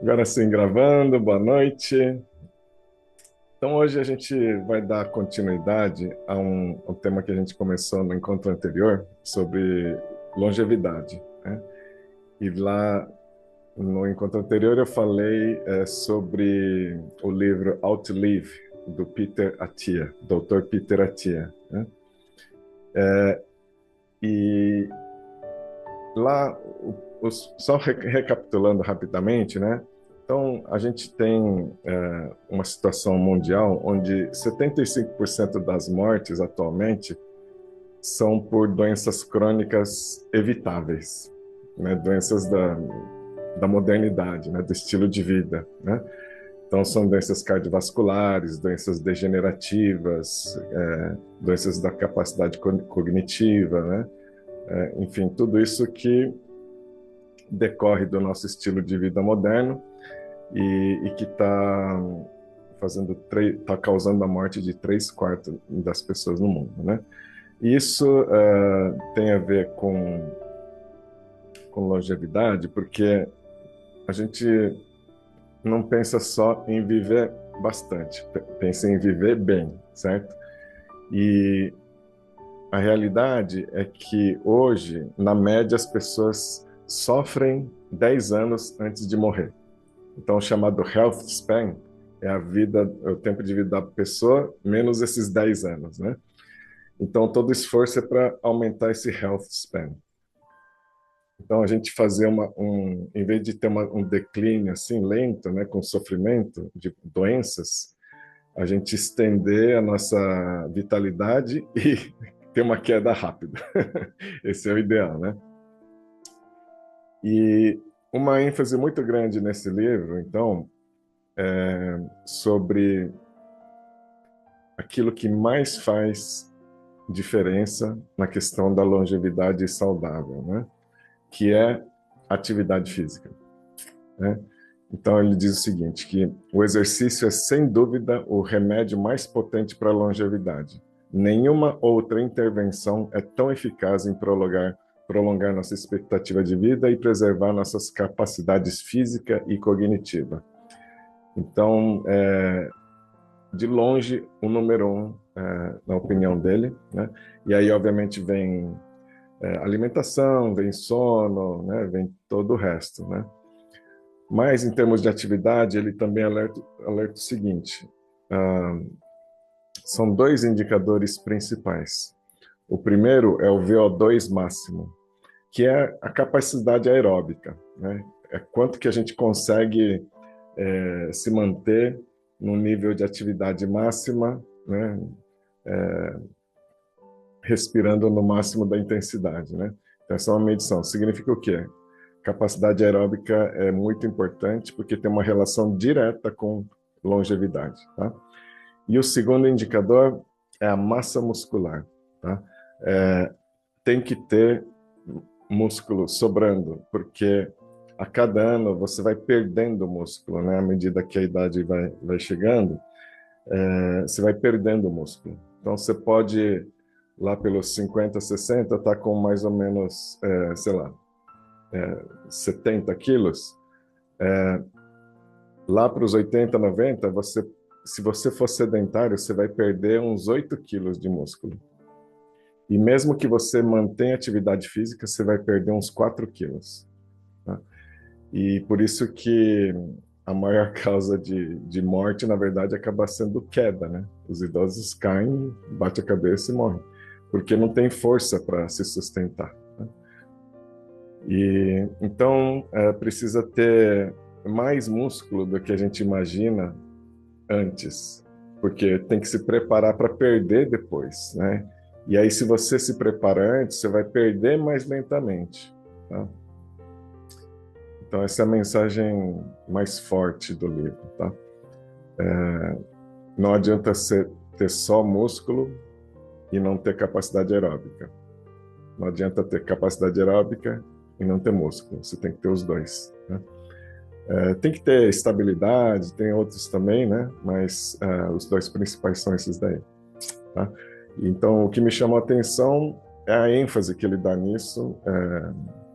Agora sim, gravando, boa noite. Então, hoje a gente vai dar continuidade a um tema que a gente começou no encontro anterior, sobre longevidade, né? E lá no encontro anterior eu falei sobre o livro Outlive, do Peter Attia, Dr. Peter Attia, né? E lá, só recapitulando rapidamente, né? Então, a gente tem uma situação mundial onde 75% das mortes atualmente são por doenças crônicas evitáveis, né? Doenças da modernidade, né? Do estilo de vida, né? Então, são doenças cardiovasculares, doenças degenerativas, doenças da capacidade cognitiva, né? Enfim, tudo isso que decorre do nosso estilo de vida moderno e que está tá causando a morte de 3/4 das pessoas no mundo, né? E isso tem a ver com longevidade, porque a gente não pensa só em viver bastante, pensa em viver bem, certo? E a realidade é que hoje, na média, as pessoas sofrem 10 anos antes de morrer. Então, o chamado health span é é o tempo de vida da pessoa menos esses 10 anos, né? Então, todo esforço é para aumentar esse health span. Então, a gente fazer em vez de ter um declínio assim lento, né, com sofrimento de doenças, a gente estender a nossa vitalidade e ter uma queda rápida. Esse é o ideal, né? E uma ênfase muito grande nesse livro, então, sobre aquilo que mais faz diferença na questão da longevidade saudável, né? Que é atividade física, né? Então ele diz o seguinte, que o exercício é sem dúvida o remédio mais potente para a longevidade. Nenhuma outra intervenção é tão eficaz em prolongar nossa expectativa de vida e preservar nossas capacidades física e cognitiva. Então, de longe, o número um, na opinião dele, né? E aí, obviamente, vem alimentação, vem sono, né? Vem todo o resto, né? Mas, em termos de atividade, ele também alerta o seguinte, ah, são dois indicadores principais. O primeiro é o VO2 máximo, que é a capacidade aeróbica, né? É quanto que a gente consegue se manter num nível de atividade máxima, né? Respirando no máximo da intensidade, né? Então, essa é uma medição. Significa o quê? Capacidade aeróbica é muito importante porque tem uma relação direta com longevidade, tá? E o segundo indicador é a massa muscular, tá? Tem que ter músculo sobrando, porque a cada ano você vai perdendo músculo, né? À medida que a idade vai chegando, você vai perdendo músculo. Então, você pode, lá pelos 50, 60, estar com mais ou menos, sei lá, 70 quilos. Lá para os 80, 90, se você for sedentário, você vai perder uns 8 quilos de músculo. E mesmo que você mantenha atividade física, você vai perder uns 4 quilos. Tá? E por isso que a maior causa de morte, na verdade, acaba sendo queda, né? Os idosos caem, bate a cabeça e morrem, porque não tem força para se sustentar. Né? E então precisa ter mais músculo do que a gente imagina antes, porque tem que se preparar para perder depois, né? E aí, se você se prepara antes, você vai perder mais lentamente, tá? Então, essa é a mensagem mais forte do livro, tá? Não adianta ter só músculo e não ter capacidade aeróbica. Não adianta ter capacidade aeróbica e não ter músculo. Você tem que ter os dois, né? Tem que ter estabilidade, tem outros também, né? Mas os dois principais são esses daí, tá? Então, o que me chamou a atenção é a ênfase que ele dá nisso,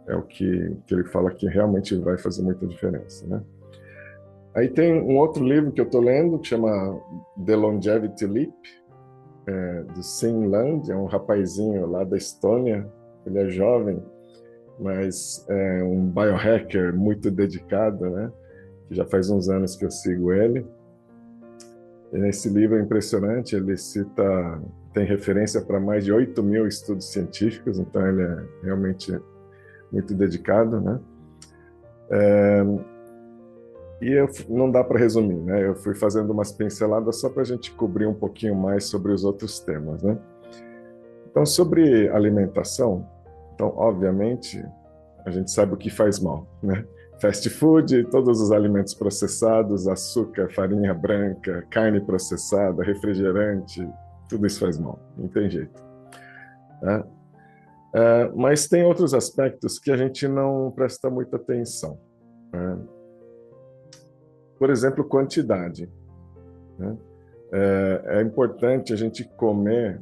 é o que ele fala que realmente vai fazer muita diferença, né? Aí tem um outro livro que eu estou lendo, que chama The Longevity Leap, do Sim Land, é um rapazinho lá da Estônia, ele é jovem, mas é um biohacker muito dedicado, né? Que já faz uns anos que eu sigo ele. E esse livro é impressionante, ele cita, tem referência para mais de 8.000 estudos científicos, então ele é realmente muito dedicado, né? Não dá para resumir, né? Eu fui fazendo umas pinceladas só para a gente cobrir um pouquinho mais sobre os outros temas, né? Então, sobre alimentação, então, obviamente, a gente sabe o que faz mal, né? Fast food, todos os alimentos processados, açúcar, farinha branca, carne processada, refrigerante, tudo isso faz mal, não tem jeito, né? Mas tem outros aspectos que a gente não presta muita atenção, né? Por exemplo, quantidade, né? É importante a gente comer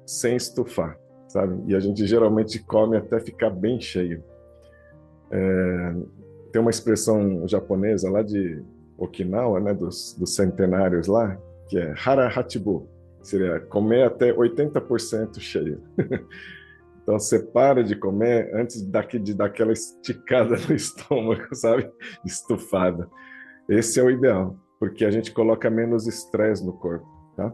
sem estufar, sabe? E a gente geralmente come até ficar bem cheio. Tem uma expressão japonesa lá de Okinawa, né, dos centenários lá, que é hara hachibu, seria comer até 80% cheio. Então você para de comer antes de dar aquela esticada no estômago, sabe? Estufada. Esse é o ideal, porque a gente coloca menos estresse no corpo, tá?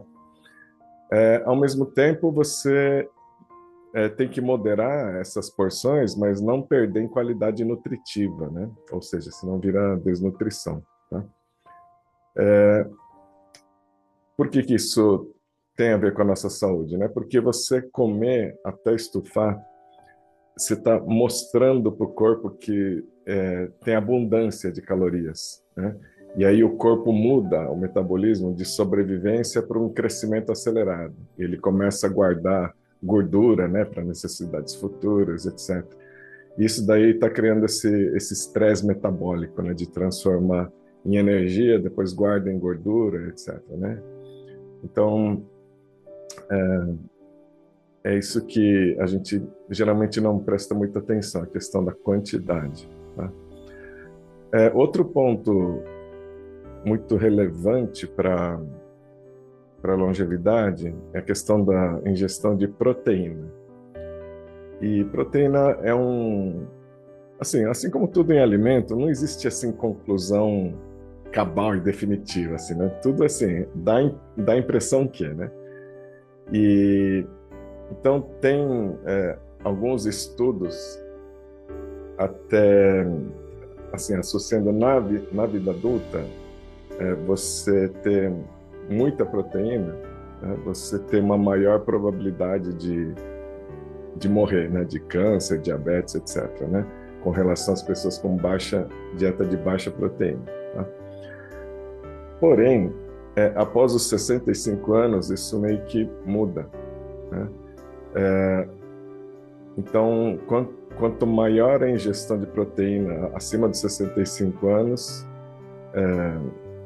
Ao mesmo tempo, você tem que moderar essas porções, mas não perder em qualidade nutritiva, né? Ou seja, senão vira desnutrição, tá? Por que que isso tem a ver com a nossa saúde, né? Porque você comer até estufar, você está mostrando para o corpo que tem abundância de calorias, né? E aí o corpo muda o metabolismo de sobrevivência para um crescimento acelerado. Ele começa a guardar gordura, né, para necessidades futuras, etc. Isso daí está criando esse estresse metabólico, né, de transformar em energia, depois guarda em gordura, etc. Né? Então, é isso que a gente geralmente não presta muita atenção, a questão da quantidade. Tá? Outro ponto muito relevante para a longevidade é a questão da ingestão de proteína. E proteína é assim como tudo em alimento, não existe assim conclusão cabal e definitiva, assim, né? Tudo assim dá a impressão que, né? E então tem alguns estudos até assim associando na vida adulta você ter muita proteína, né? Você ter uma maior probabilidade de morrer, né? De câncer, diabetes, etc., né? Com relação às pessoas com dieta de baixa proteína. Tá? Porém, após os 65 anos, isso meio que muda, né? Então, quanto maior a ingestão de proteína acima de 65 anos,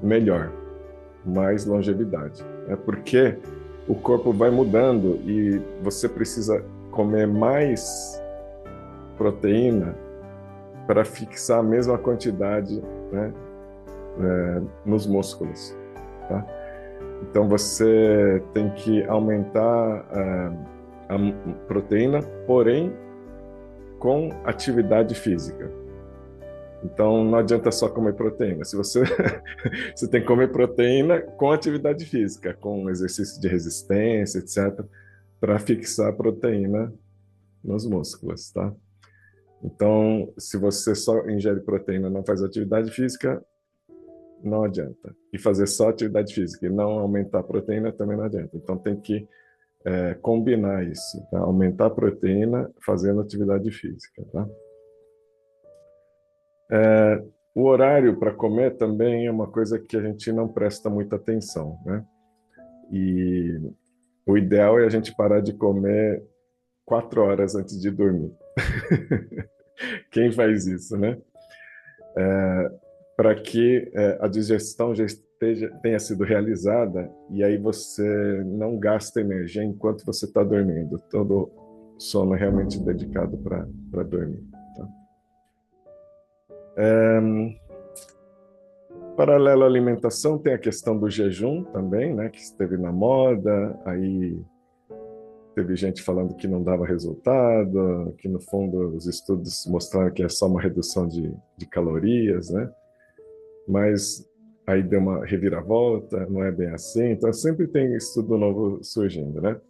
melhor, mais longevidade. Porque o corpo vai mudando e você precisa comer mais proteína para fixar a mesma quantidade, né, nos músculos. Tá? Então você tem que aumentar a proteína, porém com atividade física. Então não adianta só comer proteína. Se você você tem que comer proteína com atividade física, com exercício de resistência, etc, para fixar a proteína nos músculos, tá? Então, se você só ingere proteína e não faz atividade física, não adianta. E fazer só atividade física e não aumentar a proteína também não adianta. Então tem que combinar isso, tá? Aumentar a proteína fazendo atividade física, tá? O horário para comer também é uma coisa que a gente não presta muita atenção, né? E o ideal é a gente parar de comer 4 horas antes de dormir. Quem faz isso, né? Para que a digestão já tenha sido realizada e aí você não gasta energia enquanto você está dormindo. Todo sono é realmente dedicado para dormir. Tá? paralelo à alimentação, tem a questão do jejum também, né, que esteve na moda, aí teve gente falando que não dava resultado, que no fundo os estudos mostraram que é só uma redução de calorias, né? Mas aí deu uma reviravolta, não é bem assim, então sempre tem estudo novo surgindo, né?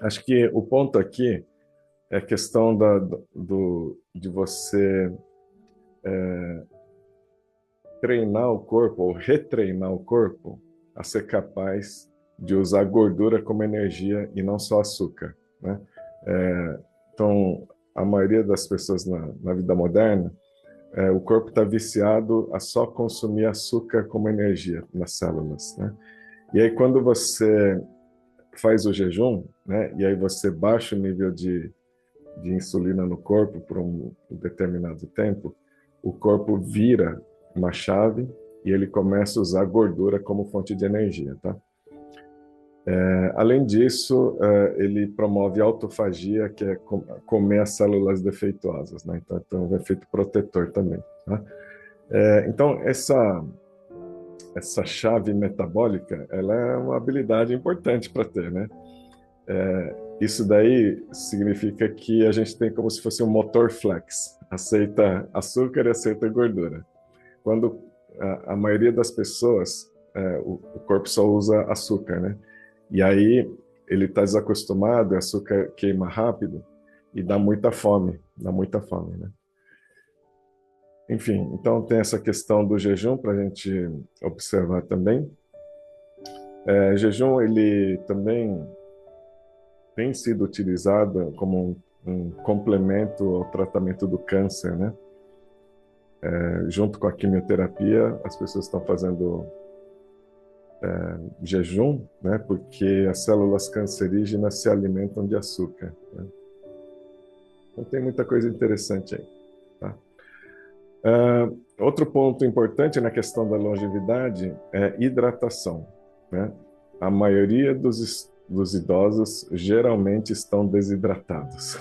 Acho que o ponto aqui é a questão de você treinar o corpo ou retreinar o corpo a ser capaz de usar gordura como energia e não só açúcar, né? Então, a maioria das pessoas na vida moderna, o corpo está viciado a só consumir açúcar como energia nas células, né? E aí, quando você faz o jejum, né, e aí você baixa o nível de insulina no corpo por um determinado tempo, o corpo vira uma chave e ele começa a usar gordura como fonte de energia, tá? Além disso, ele promove autofagia, que é comer as células defeituosas, né? Então, tem um efeito protetor também, tá? Então, essa chave metabólica, ela é uma habilidade importante para ter, né? Isso daí significa que a gente tem como se fosse um motor flex, aceita açúcar e aceita gordura. Quando a maioria das pessoas, o corpo só usa açúcar, né? E aí ele está desacostumado, o açúcar queima rápido e dá muita fome, né? Enfim, então tem essa questão do jejum para a gente observar também. Jejum, ele também tem sido utilizado como um complemento ao tratamento do câncer, né? Junto com a quimioterapia, as pessoas estão fazendo jejum, né? Porque as células cancerígenas se alimentam de açúcar, né? Então tem muita coisa interessante aí, tá? Outro ponto importante na questão da longevidade é hidratação, né? A maioria dos idosos geralmente estão desidratados.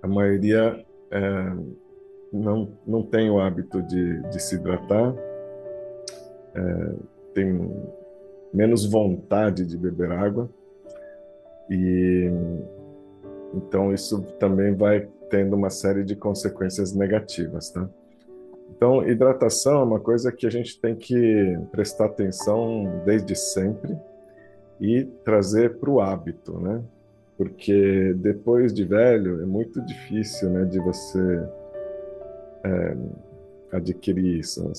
A maioria não tem o hábito de se hidratar, tem menos vontade de beber água e então isso também vai tendo uma série de consequências negativas, tá? Então, hidratação é uma coisa que a gente tem que prestar atenção desde sempre e trazer para o hábito, né? Porque depois de velho é muito difícil, né, de você adquirir isso.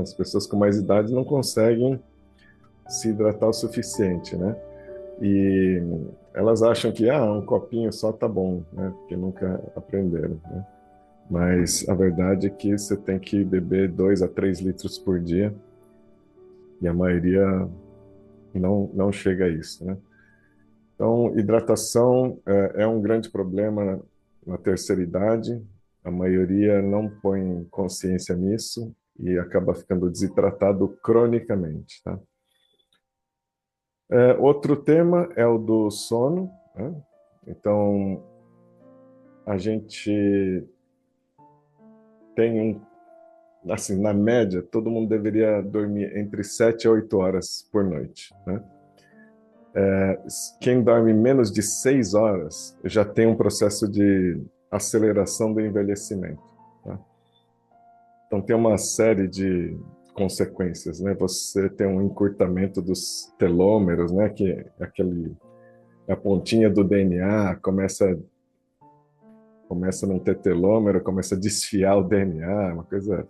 As pessoas com mais idade não conseguem se hidratar o suficiente, né? E elas acham que um copinho só tá bom, né? Porque nunca aprenderam, né? Mas a verdade é que você tem que beber 2 a 3 litros por dia e a maioria não chega a isso, né? Então, hidratação é um grande problema na terceira idade. A maioria não põe consciência nisso e acaba ficando desidratado cronicamente, tá? Outro tema é o do sono, né? Então, a gente tem assim, na média, todo mundo deveria dormir entre 7 a 8 horas por noite, né? Quem dorme menos de 6 horas já tem um processo de aceleração do envelhecimento, tá? Então, tem uma série de consequências, né? Você tem um encurtamento dos telômeros, né? Que é a pontinha do DNA começa a não ter telômero, começa a desfiar o DNA, uma coisa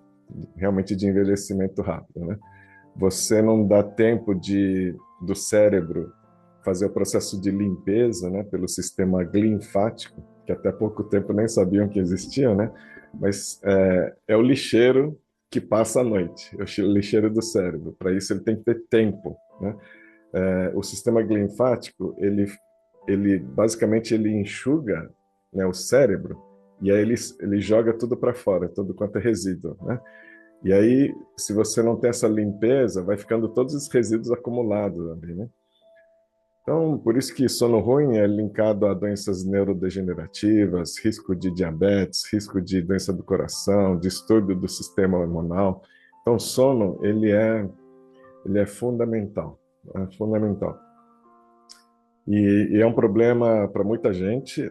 realmente de envelhecimento rápido, né? Você não dá tempo do cérebro fazer o processo de limpeza, né, pelo sistema linfático, que até pouco tempo nem sabiam que existia, né? Mas é o lixeiro que passa a noite, é o lixeiro do cérebro. Para isso ele tem que ter tempo, né? O sistema linfático, ele basicamente ele enxuga, né, o cérebro e aí ele joga tudo para fora, tudo quanto é resíduo, né? E aí, se você não tem essa limpeza, vai ficando todos os resíduos acumulados ali, né? Então, por isso que sono ruim é linkado a doenças neurodegenerativas, risco de diabetes, risco de doença do coração, distúrbio do sistema hormonal. Então, sono, ele é fundamental, é fundamental. E é um problema para muita gente.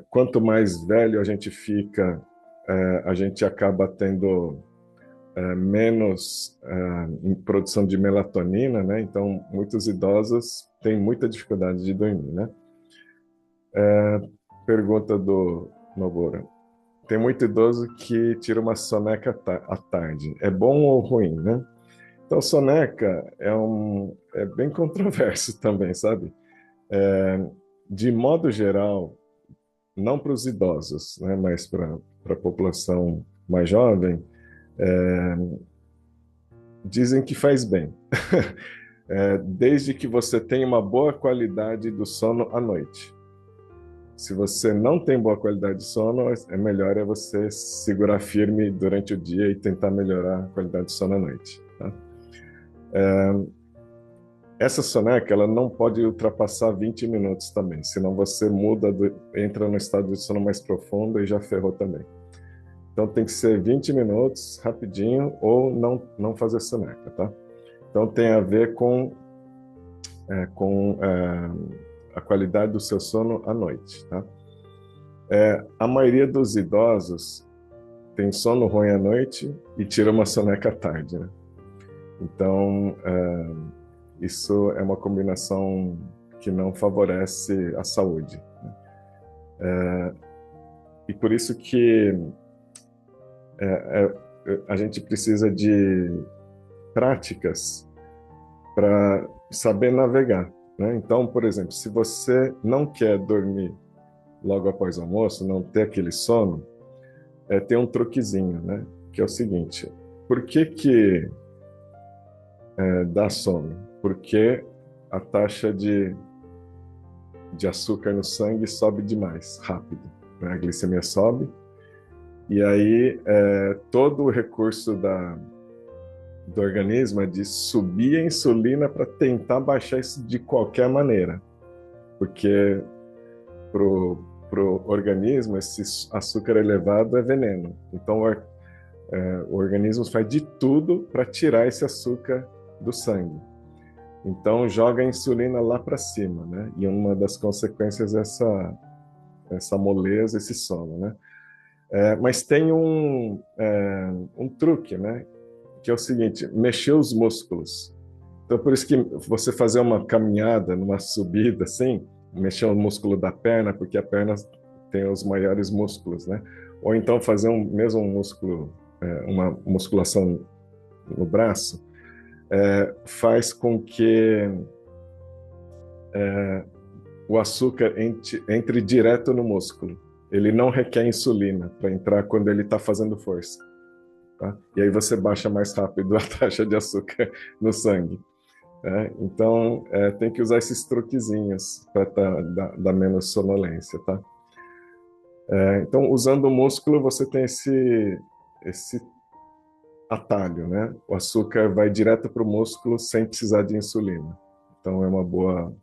Quanto mais velho a gente fica, a gente acaba tendo menos produção de melatonina, né? Então, muitos idosos têm muita dificuldade de dormir, né? Pergunta do Nobora. Tem muito idoso que tira uma soneca à tarde. É bom ou ruim, né? Então, soneca é bem controverso também, sabe? De modo geral, não para os idosos, né? Mas para a população mais jovem, dizem que faz bem. Desde que você tenha uma boa qualidade do sono à noite. Se você não tem boa qualidade de sono, é melhor você segurar firme durante o dia e tentar melhorar a qualidade de sono à noite. Tá? Essa soneca, ela não pode ultrapassar 20 minutos também, senão você entra no estado de sono mais profundo e já ferrou também. Então tem que ser 20 minutos, rapidinho, ou não fazer soneca, tá? Então tem a ver com a qualidade do seu sono à noite, tá? A maioria dos idosos tem sono ruim à noite e tira uma soneca à tarde, né? Então, isso é uma combinação que não favorece a saúde, né? E por isso que a gente precisa de práticas para saber navegar, né? Então, por exemplo, se você não quer dormir logo após o almoço, não ter aquele sono, tem um truquezinho, né? Que é o seguinte: por que dá sono? Porque a taxa de açúcar no sangue sobe demais, rápido, né? A glicemia sobe, e aí todo o recurso do organismo é de subir a insulina para tentar baixar isso de qualquer maneira, porque pro organismo esse açúcar elevado é veneno. Então o organismo faz de tudo para tirar esse açúcar do sangue. Então joga a insulina lá para cima, né? E uma das consequências é essa moleza, esse sono, né? Mas tem um truque, né? Que é o seguinte: mexer os músculos. Então, por isso que você fazer uma caminhada, numa subida, assim, mexer o músculo da perna, porque a perna tem os maiores músculos, né? Ou então fazer mesmo um músculo, uma musculação no braço, faz com que o açúcar entre direto no músculo. Ele não requer insulina para entrar quando ele está fazendo força. Tá? E aí você baixa mais rápido a taxa de açúcar no sangue. Então, tem que usar esses truquezinhos para dar menos sonolência, tá? Então, usando o músculo, você tem esse atalho, né? O açúcar vai direto para o músculo sem precisar de insulina. Então, é um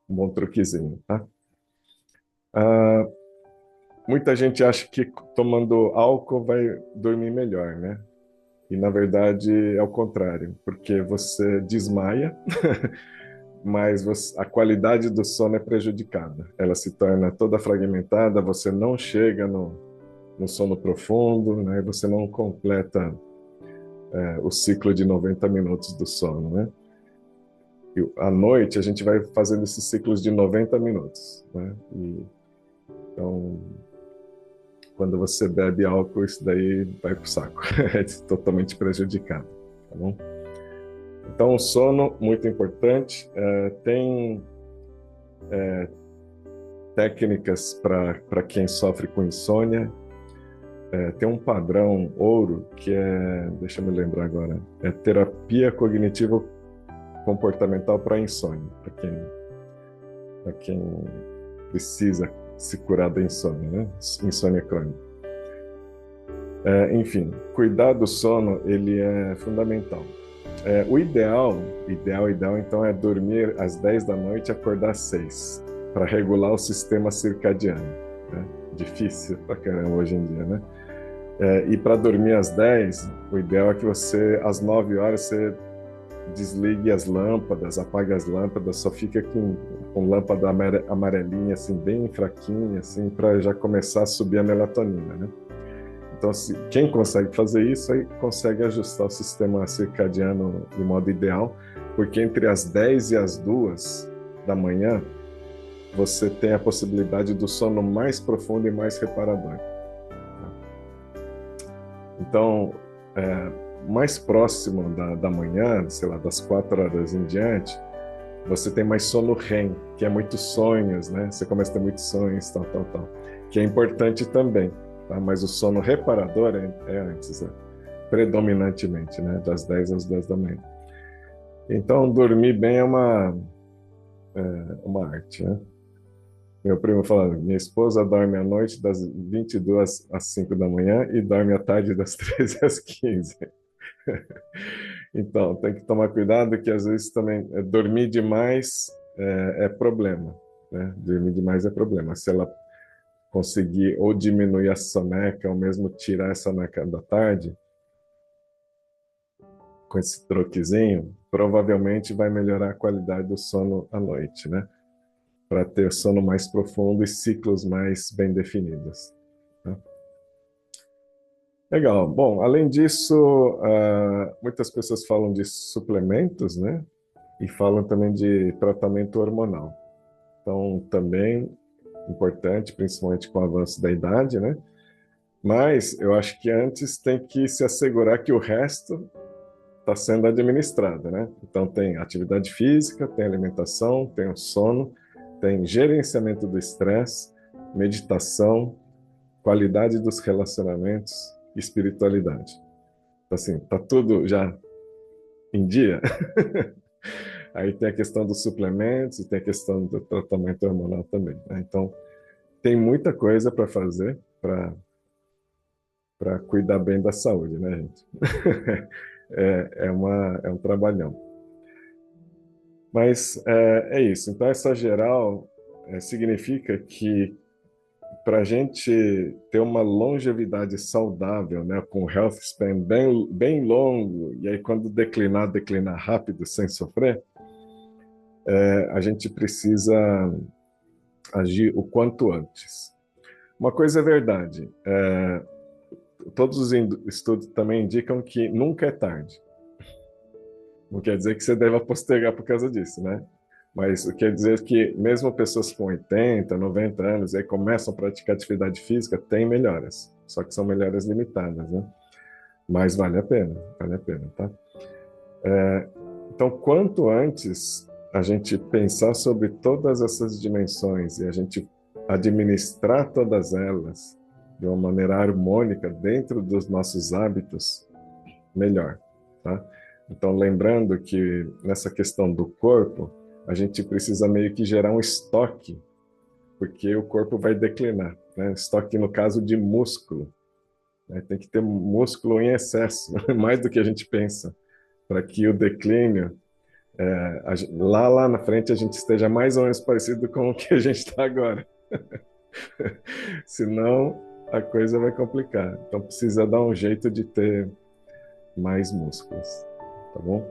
bom truquezinho, tá? Muita gente acha que tomando álcool vai dormir melhor, né? E, na verdade, é o contrário, porque você desmaia, mas a qualidade do sono é prejudicada. Ela se torna toda fragmentada, você não chega no sono profundo, né? Você não completa o ciclo de 90 minutos do sono, né? E à noite, a gente vai fazendo esses ciclos de 90 minutos, né? Então, quando você bebe álcool, isso daí vai pro saco. É totalmente prejudicado, tá bom? Então, o sono, muito importante. Tem técnicas para quem sofre com insônia. Tem um padrão ouro que deixa eu me lembrar agora, terapia cognitivo comportamental para insônia, para quem precisa se curar da insônia, né? Insônia crônica. Enfim, cuidar do sono, ele é fundamental. O ideal, então, é dormir às 10 da noite e acordar às 6, para regular o sistema circadiano, né? Difícil pra caramba hoje em dia, né? E para dormir às 10, o ideal é que você, às 9 horas, você desligue as lâmpadas, apague as lâmpadas, só fica com lâmpada amarelinha, assim, bem fraquinha, assim, para já começar a subir a melatonina, né? Então, quem consegue fazer isso, aí consegue ajustar o sistema circadiano de modo ideal, porque entre as 10 e as 2 da manhã, você tem a possibilidade do sono mais profundo e mais reparador. Então, mais próximo da manhã, sei lá, das 4 horas em diante, você tem mais sono REM, que é muitos sonhos, né? Você começa a ter muitos sonhos, tal, que é importante também, tá? Mas o sono reparador é antes, né? Predominantemente, né? Das 10 às 2 da manhã. Então, dormir bem é uma arte, né? Meu primo falando, minha esposa dorme à noite das 22 às 5 da manhã e dorme à tarde das 13 às 15. Então, tem que tomar cuidado que às vezes também dormir demais é problema, né? Dormir demais é problema. Se ela conseguir ou diminuir a soneca ou mesmo tirar a soneca da tarde, com esse troquezinho, provavelmente vai melhorar a qualidade do sono à noite, né? Para ter sono mais profundo e ciclos mais bem definidos. Tá? Legal. Bom, além disso, muitas pessoas falam de suplementos, né? E falam também de tratamento hormonal. Então, também importante, principalmente com o avanço da idade, né? Mas eu acho que antes tem que se assegurar que o resto está sendo administrado, né? Então, tem atividade física, tem alimentação, tem o sono, tem gerenciamento do estresse, meditação, qualidade dos relacionamentos, espiritualidade. Então, assim, tá tudo já em dia. Aí tem a questão dos suplementos e tem a questão do tratamento hormonal também, né? Então, tem muita coisa para fazer para cuidar bem da saúde, né, gente? É um trabalhão. Mas é isso. Então, essa geral significa que para a gente ter uma longevidade saudável, né, com health span bem longo, e aí quando declinar rápido, sem sofrer, a gente precisa agir o quanto antes. Uma coisa é verdade, todos os estudos também indicam que nunca é tarde. Não quer dizer que você deva postergar por causa disso, né? Mas quer dizer que mesmo pessoas com 80, 90 anos aí começam a praticar atividade física, tem melhoras. Só que são melhoras limitadas, né? Mas vale a pena, tá? Então, quanto antes a gente pensar sobre todas essas dimensões e a gente administrar todas elas de uma maneira harmônica dentro dos nossos hábitos, melhor, tá? Então, lembrando que nessa questão do corpo, a gente precisa meio que gerar um estoque, porque o corpo vai declinar, né? Estoque no caso de músculo, né? Tem que ter músculo em excesso, mais do que a gente pensa, para que o declínio, lá na frente, a gente esteja mais ou menos parecido com o que a gente está agora. Senão, a coisa vai complicar. Então, precisa dar um jeito de ter mais músculos, tá bom?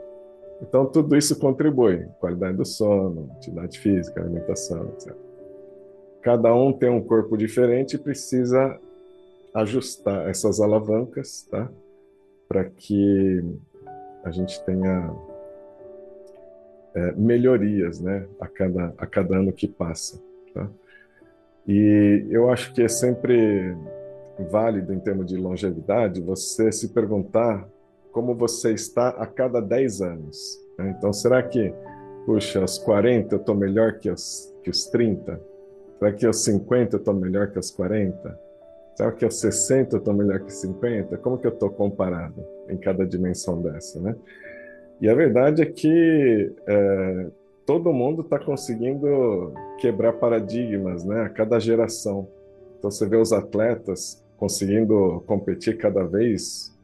Então, tudo isso contribui. Qualidade do sono, atividade física, alimentação, etc. Cada um tem um corpo diferente e precisa ajustar essas alavancas, tá? Para que a gente tenha melhorias, né? A cada ano que passa, tá? E eu acho que é sempre válido, em termos de longevidade, você se perguntar como você está a cada 10 anos. Né? Então, será que, puxa, aos 40 eu estou melhor que os 30? Será que aos 50 eu estou melhor que aos 40? Será que aos 60 eu estou melhor que 50? Como que eu estou comparado em cada dimensão dessa, né? E a verdade é que todo mundo está conseguindo quebrar paradigmas, né? A cada geração. Então, você vê os atletas conseguindo competir cada vez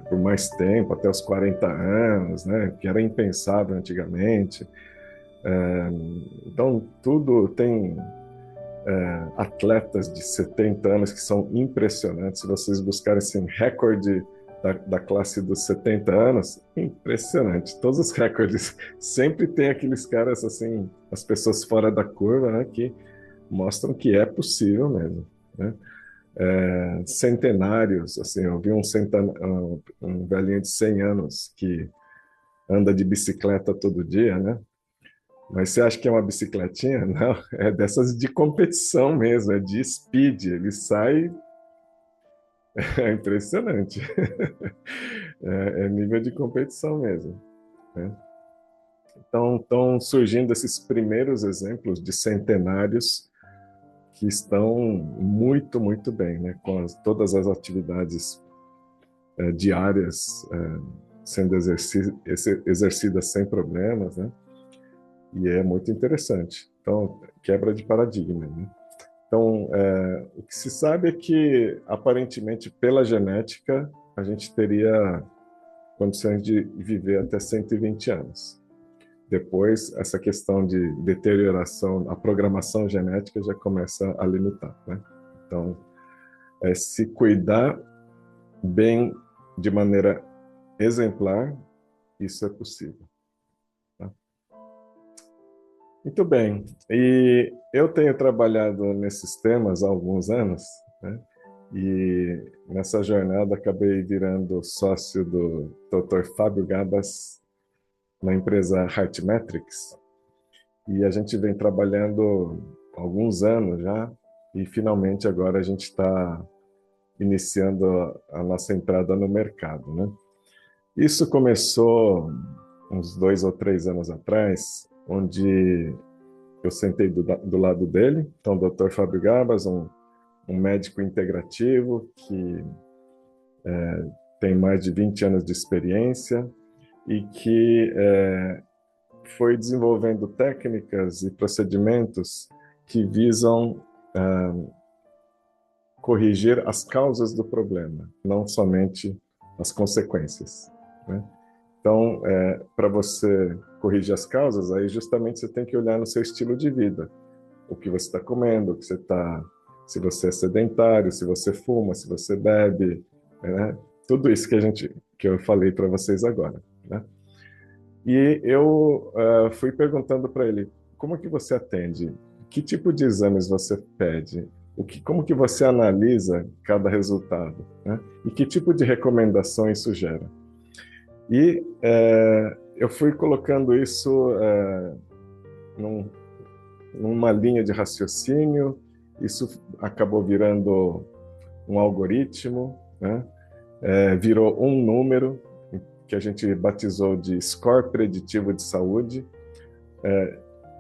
por mais tempo, até os 40 anos, né? Que era impensável antigamente. Então, tudo tem atletas de 70 anos que são impressionantes. Se vocês buscarem assim, recorde da classe dos 70 anos, impressionante. Todos os recordes. Sempre tem aqueles caras, assim, as pessoas fora da curva, né, que mostram que é possível mesmo, né? Centenários, assim, eu vi um velhinho de 100 anos que anda de bicicleta todo dia, né? Mas você acha que é uma bicicletinha? Não, é dessas de competição mesmo, é de speed. Ele sai. É impressionante. É nível de competição mesmo, né? Então, estão surgindo esses primeiros exemplos de centenários que estão muito, muito bem, né? Com todas as atividades diárias sendo exercidas sem problemas, né? E é muito interessante. Então, quebra de paradigma, né? Então, o que se sabe é que, aparentemente, pela genética, a gente teria condições de viver até 120 anos. Depois, essa questão de deterioração, a programação genética já começa a limitar, né? Então, se cuidar bem, de maneira exemplar, isso é possível. Muito bem. E eu tenho trabalhado nesses temas há alguns anos, né? E nessa jornada acabei virando sócio do Dr. Fábio Gabas na empresa Heartmetrics. E a gente vem trabalhando há alguns anos já, e finalmente agora a gente está iniciando a nossa entrada no mercado, né? Isso começou uns 2 ou 3 anos atrás, onde eu sentei do lado dele, então o Dr. Fábio Gabas, um médico integrativo que tem mais de 20 anos de experiência e que foi desenvolvendo técnicas e procedimentos que visam corrigir as causas do problema, não somente as consequências, né? Então, para você corrigir as causas, aí justamente você tem que olhar no seu estilo de vida, o que você está comendo, o que você está, se você é sedentário, se você fuma, se você bebe, né? Tudo isso que eu falei para vocês agora, né? E eu fui perguntando para ele, como que você atende? Que tipo de exames você pede? Como que você analisa cada resultado, né? E que tipo de recomendação isso gera? E eu fui colocando isso numa linha de raciocínio, isso acabou virando um algoritmo, né? Virou um número que a gente batizou de score preditivo de saúde.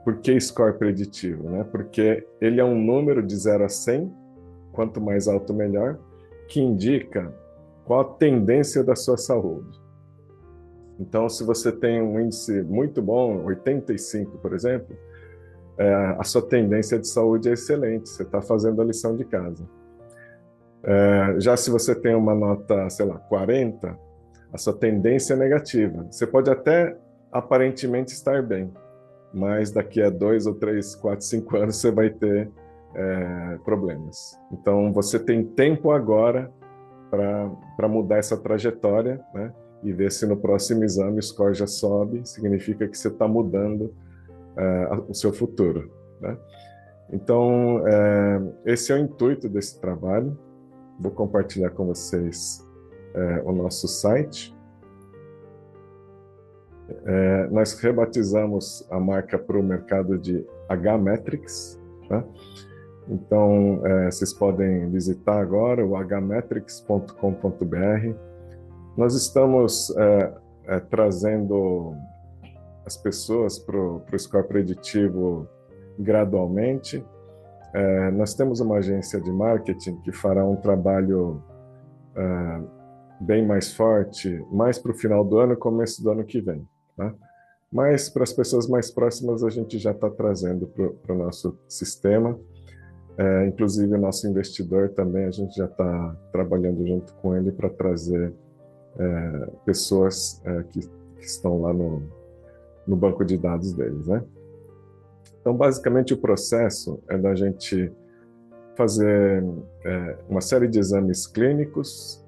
Por que score preditivo, né? Porque ele é um número de 0 a 100, quanto mais alto melhor, que indica qual a tendência da sua saúde. Então, se você tem um índice muito bom, 85, por exemplo, a sua tendência de saúde é excelente, você está fazendo a lição de casa. Já se você tem uma nota, sei lá, 40, a sua tendência é negativa. Você pode até aparentemente estar bem, mas daqui a 2 ou 3, 4, 5 anos você vai ter problemas. Então, você tem tempo agora para mudar essa trajetória, né? E ver se no próximo exame o score já sobe, significa que você está mudando o seu futuro, né? Então, esse é o intuito desse trabalho. Vou compartilhar com vocês o nosso site. Nós rebatizamos a marca para o mercado de H-Metrics, né? Então, vocês podem visitar agora o hmetrics.com.br. Nós estamos trazendo as pessoas para o score preditivo gradualmente. Nós temos uma agência de marketing que fará um trabalho bem mais forte, mais para o final do ano e começo do ano que vem, tá? Mas para as pessoas mais próximas a gente já está trazendo para o nosso sistema. Inclusive o nosso investidor também, a gente já está trabalhando junto com ele para trazer pessoas que estão lá no banco de dados deles, né? Então, basicamente, o processo é da gente fazer uma série de exames clínicos,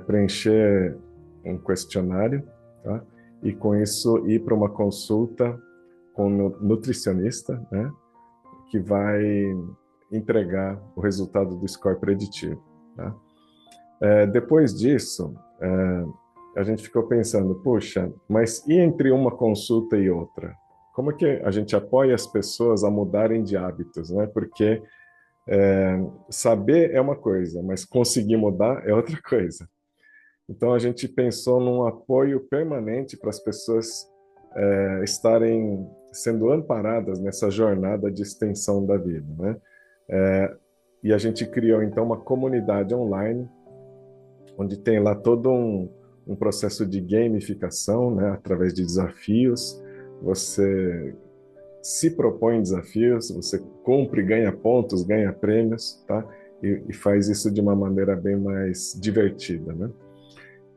preencher um questionário, tá? E com isso ir para uma consulta com o nutricionista, né? Que vai entregar o resultado do score preditivo, tá? Depois disso, a gente ficou pensando, puxa, mas e entre uma consulta e outra? Como é que a gente apoia as pessoas a mudarem de hábitos, né? Porque saber é uma coisa, mas conseguir mudar é outra coisa. Então a gente pensou num apoio permanente para as pessoas estarem sendo amparadas nessa jornada de extensão da vida, né? E a gente criou então uma comunidade online, onde tem lá todo um processo de gamificação, né? Através de desafios. Você se propõe desafios, você cumpre, ganha pontos, ganha prêmios, tá? E faz isso de uma maneira bem mais divertida, né?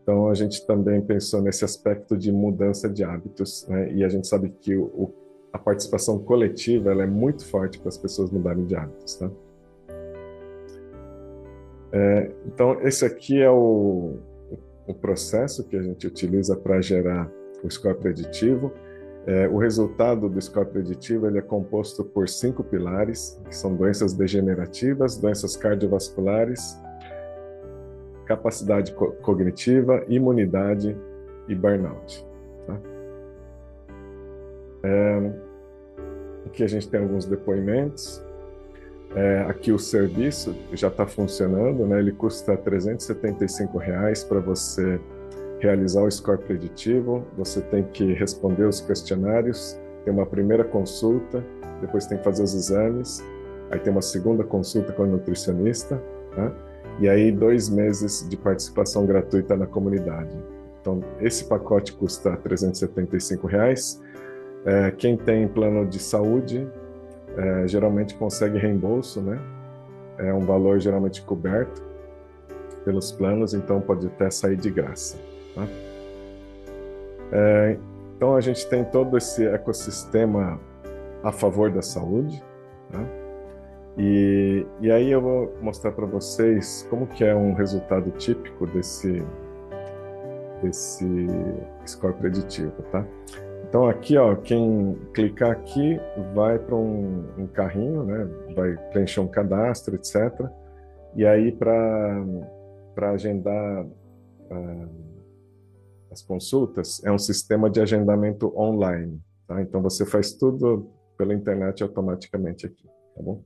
Então a gente também pensou nesse aspecto de mudança de hábitos, né? E a gente sabe que a participação coletiva ela é muito forte para as pessoas mudarem de hábitos, tá? Então esse aqui é o processo que a gente utiliza para gerar o score preditivo. O resultado do score preditivo ele é composto por 5 pilares, que são doenças degenerativas, doenças cardiovasculares, capacidade cognitiva, imunidade e burnout. Tá? Aqui a gente tem alguns depoimentos. Aqui o serviço já está funcionando, né? Ele custa R$375 para você realizar o score preditivo. Você tem que responder os questionários, tem uma primeira consulta, depois tem que fazer os exames, aí tem uma segunda consulta com o nutricionista, tá? E aí 2 meses de participação gratuita na comunidade. Então, esse pacote custa R$375. Quem tem plano de saúde, geralmente consegue reembolso, né? É um valor geralmente coberto pelos planos, então pode até sair de graça. Tá? Então a gente tem todo esse ecossistema a favor da saúde, tá? E aí eu vou mostrar para vocês como que é um resultado típico desse score preditivo, tá? Então aqui, ó, quem clicar aqui vai para um carrinho, né? Vai preencher um cadastro, etc. E aí para agendar as consultas é um sistema de agendamento online, tá? Então você faz tudo pela internet automaticamente aqui, tá bom?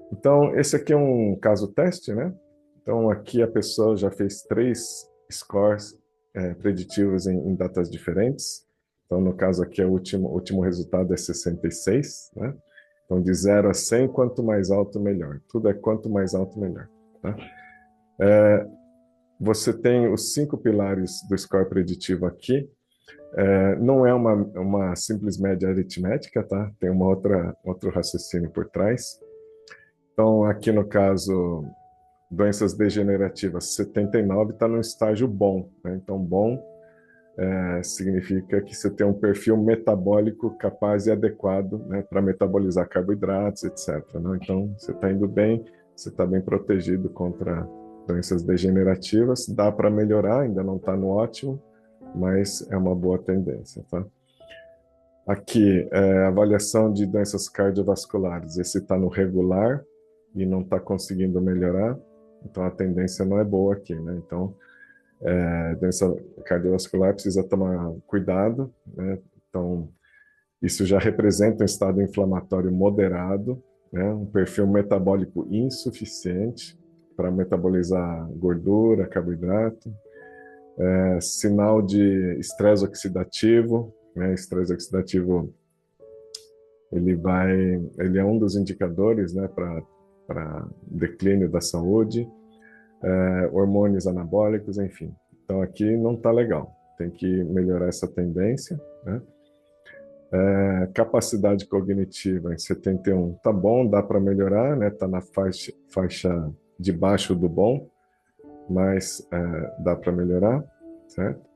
Então esse aqui é um caso teste, né? Então aqui a pessoa já fez 3 scores preditivos em datas diferentes. Então no caso aqui o último resultado é 66, né? Então de 0 a 100, quanto mais alto melhor. Tudo é quanto mais alto melhor, tá? Você tem os 5 pilares do score preditivo aqui. Não é uma simples média aritmética, tá? Tem outro raciocínio por trás. Então, aqui no caso, doenças degenerativas, 79 está no estágio bom, né? Então, bom significa que você tem um perfil metabólico capaz e adequado, né, para metabolizar carboidratos, etc. Né? Então, você está indo bem, você está bem protegido contra doenças degenerativas. Dá para melhorar, ainda não está no ótimo, mas é uma boa tendência, tá? Aqui, avaliação de doenças cardiovasculares. Esse está no regular e não está conseguindo melhorar, então a tendência não é boa aqui, né? Então, doença cardiovascular precisa tomar cuidado, né? Então, isso já representa um estado inflamatório moderado, né? Um perfil metabólico insuficiente para metabolizar gordura, carboidrato, sinal de estresse oxidativo, né? Estresse oxidativo ele é um dos indicadores, né, para declínio da saúde, hormônios anabólicos, enfim. Então aqui não está legal, tem que melhorar essa tendência, né? Capacidade cognitiva em 71 tá bom, dá para melhorar, né? Tá na faixa de baixo do bom. mas dá para melhorar, certo?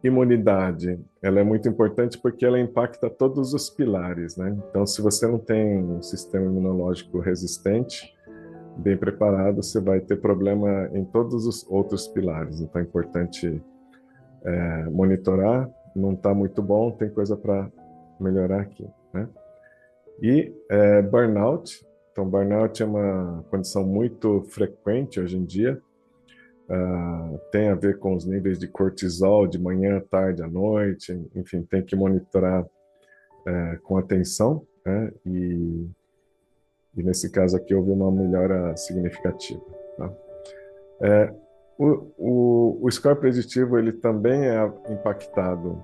Imunidade, ela é muito importante porque ela impacta todos os pilares, né? Então, se você não tem um sistema imunológico resistente, bem preparado, você vai ter problema em todos os outros pilares. Então, é importante monitorar. Não está muito bom, tem coisa para melhorar aqui, né? E burnout. Então, burnout é uma condição muito frequente hoje em dia. Tem a ver com os níveis de cortisol de manhã, tarde, à noite, enfim, tem que monitorar com atenção, né? E nesse caso aqui houve uma melhora significativa. Tá? O score preditivo ele também é impactado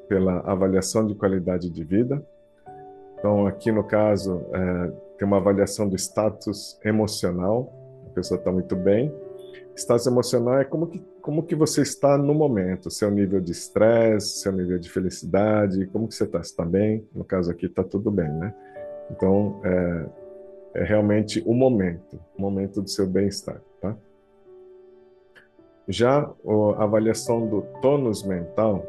pela avaliação de qualidade de vida. Então, aqui no caso, tem uma avaliação do status emocional, a pessoa está muito bem. Status emocional é como que você está no momento, seu nível de estresse, seu nível de felicidade, como que você está, está bem? No caso aqui está tudo bem, né? Então, é realmente o momento do seu bem-estar, tá? Já a avaliação do tônus mental,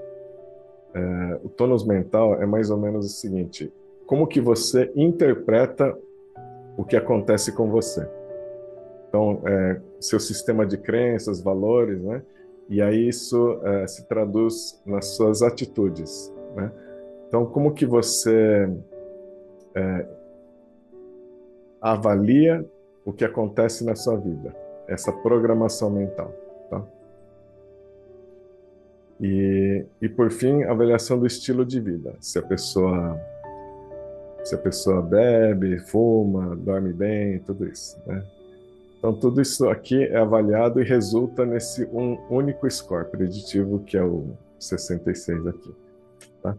o tônus mental é mais ou menos o seguinte: como que você interpreta o que acontece com você? Então, seu sistema de crenças, valores, né? E aí isso se traduz nas suas atitudes, né? Então, como que você avalia o que acontece na sua vida? Essa programação mental, tá? E por fim, avaliação do estilo de vida. Se a pessoa bebe, fuma, dorme bem, tudo isso, né? Então, tudo isso aqui é avaliado e resulta nesse único score preditivo, que é o 66 aqui. Tá?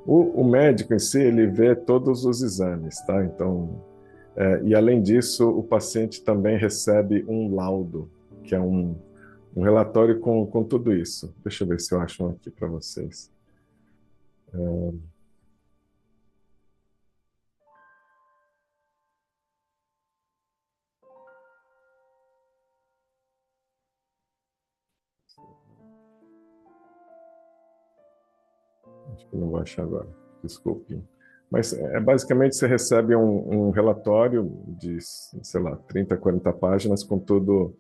O médico em si, ele vê todos os exames, tá? Então, e além disso, o paciente também recebe um laudo, que é um relatório com tudo isso. Deixa eu ver se eu acho um aqui para vocês. Acho que não vou achar agora, desculpe. Mas basicamente você recebe um relatório de, sei lá, 30, 40 páginas com todo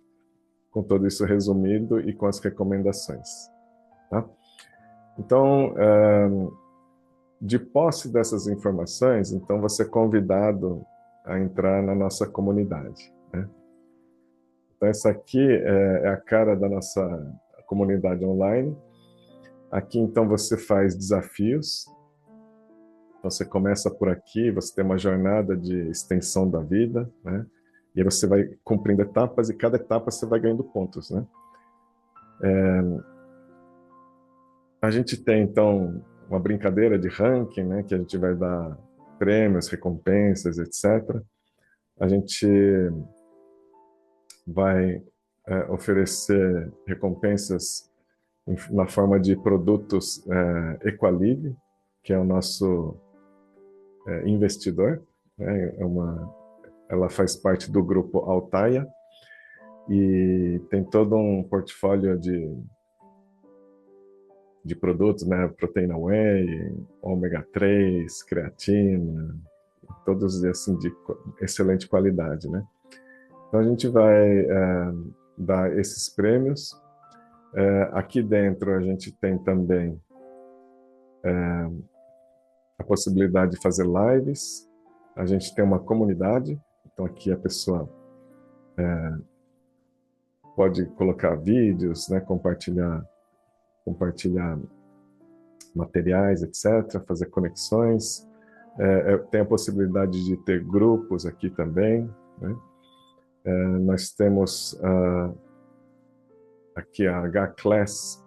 isso resumido e com as recomendações. Tá? Então, de posse dessas informações, então você é convidado a entrar na nossa comunidade. Né? Então, essa aqui é a cara da nossa comunidade online. Aqui, então, você faz desafios. Então, você começa por aqui, você tem uma jornada de extensão da vida, né? E aí você vai cumprindo etapas e cada etapa você vai ganhando pontos, né? A gente tem, então, uma brincadeira de ranking, né? Que a gente vai dar prêmios, recompensas, etc. A gente vai oferecer recompensas na forma de produtos Equalive, que é o nosso investidor, né? Ela faz parte do grupo Altaia e tem todo um portfólio de produtos, né? Proteína whey, ômega 3, creatina, todos assim de excelente qualidade, né? Então a gente vai dar esses prêmios. Aqui dentro a gente tem também a possibilidade de fazer lives. A gente tem uma comunidade, então aqui a pessoa pode colocar vídeos, né, compartilhar materiais, etc., fazer conexões. Tem a possibilidade de ter grupos aqui também, né? Nós temos aqui a H-Class,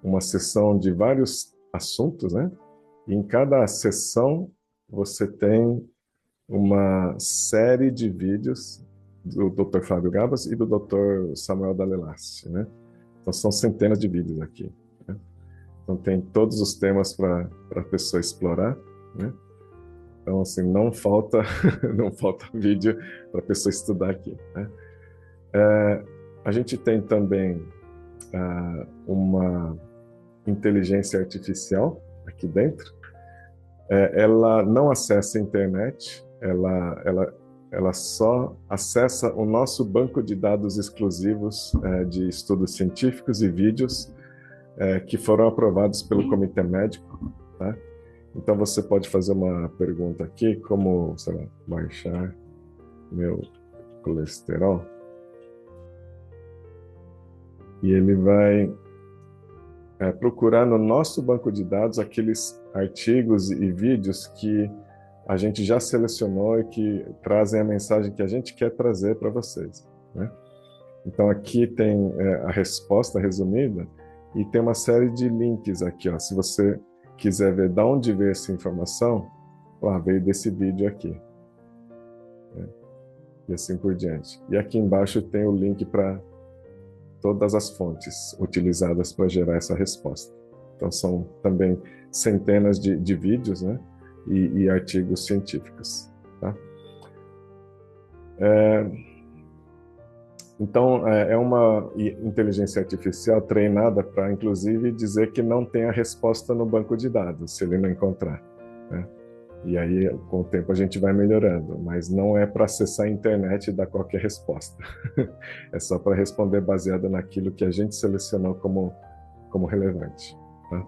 uma sessão de vários assuntos, né? E em cada sessão você tem uma série de vídeos do Dr. Fábio Gabas e do Dr. Samuel Dalelassi, né? Então são centenas de vídeos aqui, né? Então tem todos os temas para a pessoa explorar, né? Então, assim, não falta, não falta vídeo para a pessoa estudar aqui, né? A gente tem também uma inteligência artificial aqui dentro. Ela não acessa a internet, ela só acessa o nosso banco de dados exclusivos de estudos científicos e vídeos que foram aprovados pelo Comitê Médico, tá? Então você pode fazer uma pergunta aqui, como, sei lá, baixar meu colesterol. E ele vai procurar no nosso banco de dados aqueles artigos e vídeos que a gente já selecionou e que trazem a mensagem que a gente quer trazer para vocês, né? Então aqui tem a resposta resumida e tem uma série de links aqui, ó. Se você quiser ver de onde veio essa informação, veio desse vídeo aqui, né? E assim por diante. E aqui embaixo tem o link para todas as fontes utilizadas para gerar essa resposta. Então são também centenas de vídeos, né? E artigos científicos, tá? Então, é uma inteligência artificial treinada para, inclusive, dizer que não tem a resposta no banco de dados, se ele não encontrar, né? E aí, com o tempo, a gente vai melhorando, mas não é para acessar a internet e dar qualquer resposta. É só para responder baseado naquilo que a gente selecionou como relevante, tá?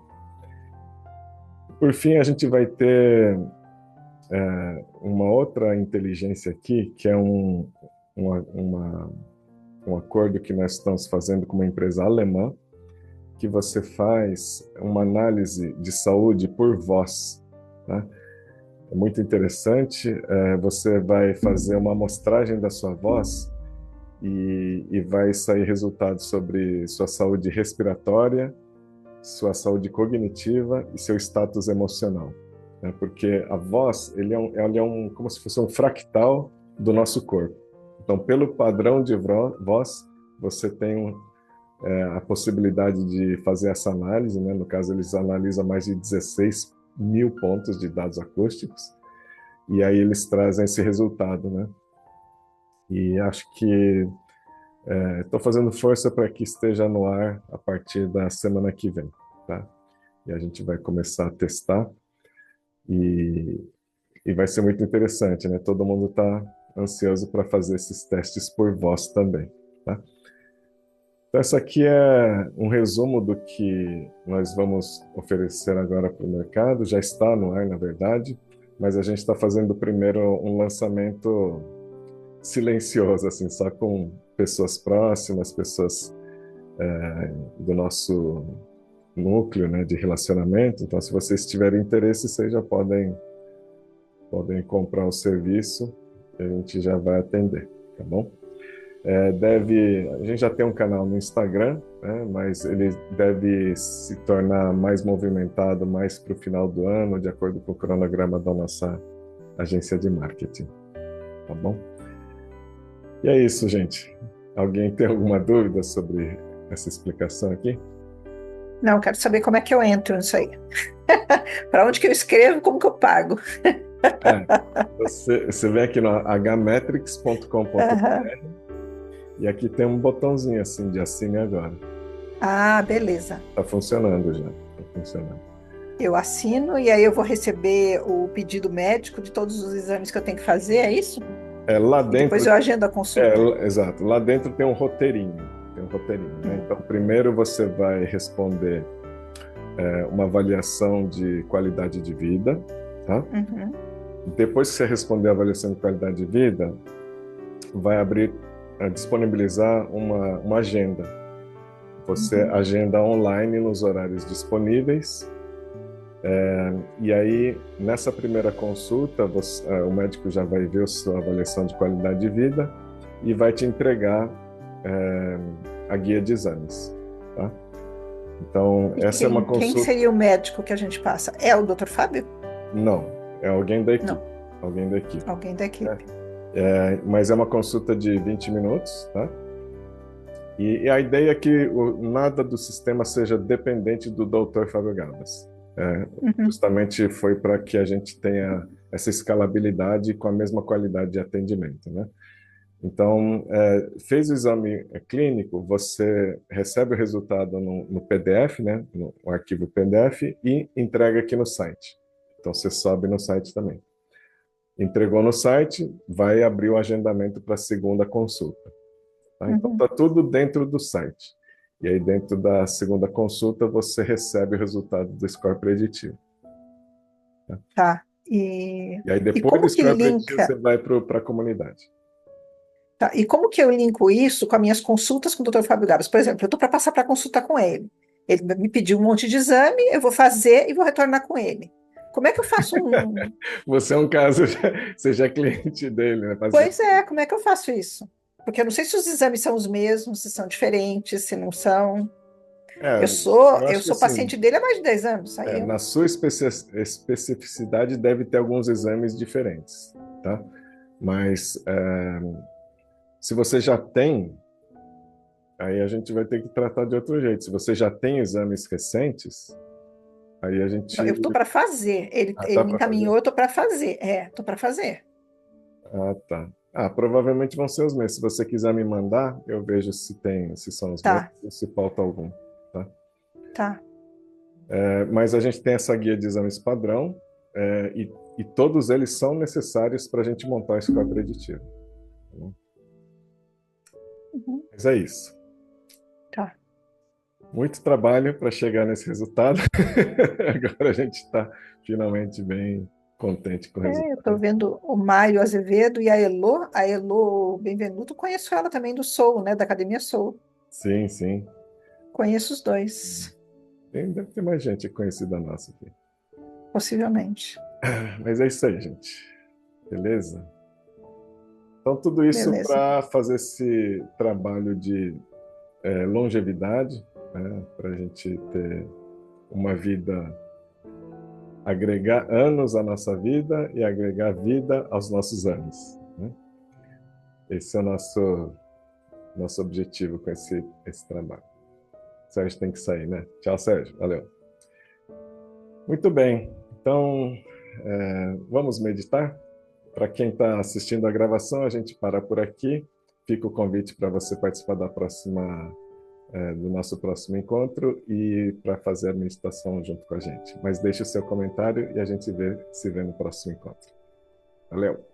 Por fim, a gente vai ter uma outra inteligência aqui, que é um acordo que nós estamos fazendo com uma empresa alemã, que você faz uma análise de saúde por voz, tá? É muito interessante. Você vai fazer uma amostragem da sua voz e vai sair resultados sobre sua saúde respiratória, sua saúde cognitiva e seu status emocional, né? Porque a voz, ele é como se fosse um fractal do nosso corpo. Então, pelo padrão de voz, você tem a possibilidade de fazer essa análise, né? No caso, eles analisam mais de 16 mil pontos de dados acústicos, e aí eles trazem esse resultado, né? E acho que estou fazendo força para que esteja no ar a partir da semana que vem, tá? E a gente vai começar a testar e vai ser muito interessante, né? Todo mundo está ansioso para fazer esses testes por voz também, tá? Então, essa aqui é um resumo do que nós vamos oferecer agora para o mercado. Já está no ar, na verdade, mas a gente está fazendo primeiro um lançamento silencioso, assim, só com pessoas próximas, pessoas do nosso núcleo, né, de relacionamento. Então, se vocês tiverem interesse, vocês já podem comprar o serviço e a gente já vai atender, tá bom? A gente já tem um canal no Instagram, né, mas ele deve se tornar mais movimentado mais para o final do ano, de acordo com o cronograma da nossa agência de marketing, tá bom? E é isso, gente. Alguém tem alguma dúvida sobre essa explicação aqui? Não, quero saber como é que eu entro nisso aí. Para onde que eu escrevo, como que eu pago? Você vem aqui no hmetrics.com.br e aqui tem um botãozinho assim de assine agora. Ah, beleza. Está funcionando já. Está funcionando. Eu assino e aí eu vou receber o pedido médico de todos os exames que eu tenho que fazer, é isso? Lá dentro, e depois eu agendo a consulta. Exato. Lá dentro tem um roteirinho. Né? Então, primeiro você vai responder uma avaliação de qualidade de vida, tá? Uhum. Depois que você responder a avaliação de qualidade de vida, vai disponibilizar uma agenda. Você agenda online nos horários disponíveis. E aí, nessa primeira consulta, o médico já vai ver a sua avaliação de qualidade de vida e vai te entregar a guia de exames, tá? Então, essa é uma consulta... Quem seria o médico que a gente passa? É o Dr. Fábio? Não, é alguém da equipe. Não. Alguém da equipe. Alguém da equipe. Mas é uma consulta de 20 minutos, tá? E a ideia é que nada do sistema seja dependente do Dr. Fábio Gabas. Justamente foi para que a gente tenha essa escalabilidade com a mesma qualidade de atendimento, né? Então, fez o exame clínico, você recebe o resultado no PDF, né, no arquivo PDF, e entrega aqui no site. Então, você sobe no site também. Entregou no site, vai abrir o agendamento para a segunda consulta. Tá? Então, está tudo dentro do site. E aí, dentro da segunda consulta, você recebe o resultado do score preditivo. Tá? Tá. E aí, E depois do como que score preditivo, linka? você vai para a comunidade. Tá, e como que eu linko isso com as minhas consultas com o Dr. Fábio Gabas? Por exemplo, eu estou para passar para consulta com ele. Ele me pediu um monte de exame, eu vou fazer e vou retornar com ele. Como é que eu faço um. Você é um caso, você já é cliente dele, né? Pois é, como é que eu faço isso? Porque eu não sei se os exames são os mesmos, se são diferentes, se não são. É, Eu sou, eu eu acho que sou assim, paciente dele há mais de 10 anos. Aí na eu. sua especificidade deve ter alguns exames diferentes, tá? Mas se você já tem, aí a gente vai ter que tratar de outro jeito. Se você já tem exames recentes, aí a Não, gente... eu estou para fazer. Ele, Ah, ele tá me para fazer? encaminhou, eu estou para fazer. É, estou para fazer. Ah, tá. Ah, provavelmente vão ser os mesmos. Se você quiser me mandar, eu vejo se tem, se são os mesmos Tá, ou se falta algum, tá? tá. Mas a gente tem essa guia de exames padrão, e todos eles são necessários para a gente montar a escola preditiva. Tá bom? Uhum, Mas é isso. tá. Muito trabalho para chegar nesse resultado. Agora a gente está finalmente bem contente com o É, eu estou resultado. vendo o Mário Azevedo e a Elo Benvenuto, conheço ela também do Soul, né, da Academia Soul. Sim, sim. Conheço os dois, Deve ter mais gente conhecida nossa aqui. possivelmente. Mas é isso aí, gente. Beleza? Então, tudo isso Beleza. para fazer esse trabalho de longevidade, né, para a gente ter uma vida, agregar anos à nossa vida e agregar vida aos nossos anos. Né? Esse é o nosso objetivo com esse trabalho. O Sérgio tem que sair, né? Tchau, Sérgio. Valeu. Muito bem. Então, vamos meditar? Para quem está assistindo a gravação, a gente para por aqui. Fica o convite para você participar do nosso próximo encontro e para fazer a meditação junto com a gente. Mas deixe o seu comentário e a gente se vê no próximo encontro. Valeu!